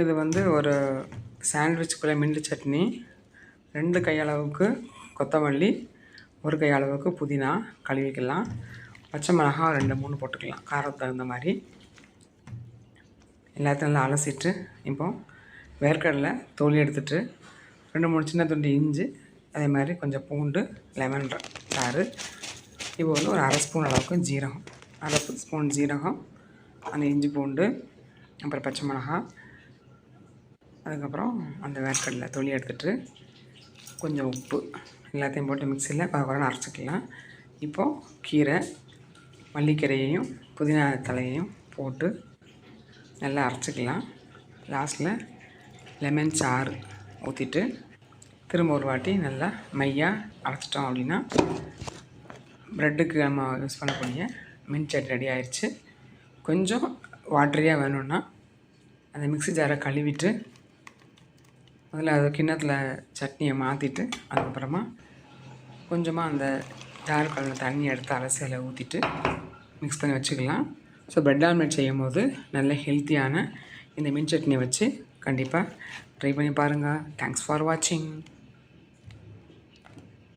இது வந்து ஒரு சாண்ட்விச்சுக்குள்ளே மின்ட் சட்னி, 2 கையளவுக்கு கொத்தமல்லி, 1 கை அளவுக்கு புதினா கழுவிக்கலாம். பச்சை மிளகாய் 2 3 போட்டுக்கலாம், காரத்துக்கு தகுந்த மாதிரி. எல்லாத்தையும் நல்லா அலசிட்டு இப்போ வேர்க்கடலை தோல் எடுத்துட்டு 2 3 சின்ன துண்டு இஞ்சி, அதே மாதிரி கொஞ்சம் பூண்டு, லெமன் சாறு, இப்போ வந்து ஒரு 1/2 ஸ்பூன் அளவுக்கு ஜீரகம், 1/2 ஸ்பூன் ஜீரகம், அந்த இஞ்சி பூண்டு, அப்புறம் பச்சை மிளகாய், அதுக்கப்புறம் அந்த வேர்க்கடலை தோல் எடுத்துட்டு கொஞ்சம் உப்பு எல்லாத்தையும் போட்டு மிக்சியில் குறைன்னு அரைச்சிக்கலாம். இப்போது கீரை, மல்லிக்கீரையையும் புதினா தலையையும் போட்டு நல்லா அரைச்சிக்கலாம். லாஸ்ட்டில் லெமன் சாறு ஊற்றிட்டு திரும்ப ஒரு வாட்டி நல்லா மையாக அரைச்சிட்டோம் அப்படின்னா ப்ரெட்டுக்கு நம்ம யூஸ் பண்ணக்கூடிய மின்ட் சட்னி ரெடி ஆயிடுச்சு. கொஞ்சம் வாட்டரியாக வேணும்னா அந்த மிக்ஸி ஜாரை கழுவிட்டு அதில் அது கிண்ணத்தில் சட்னியை மாற்றிட்டு அதுக்கப்புறமா கொஞ்சமாக அந்த ஜார் கலந்த தண்ணி எடுத்து அலசியில் ஊற்றிட்டு மிக்ஸ் பண்ணி வச்சுக்கலாம். ஸோ ப்ரெட் ஆம்லெட் செய்யும் போது நல்ல ஹெல்த்தியான இந்த மின்ட் சட்னியை வச்சு கண்டிப்பாக ட்ரை பண்ணி பாருங்கள். தேங்க்ஸ் ஃபார் வாட்சிங்.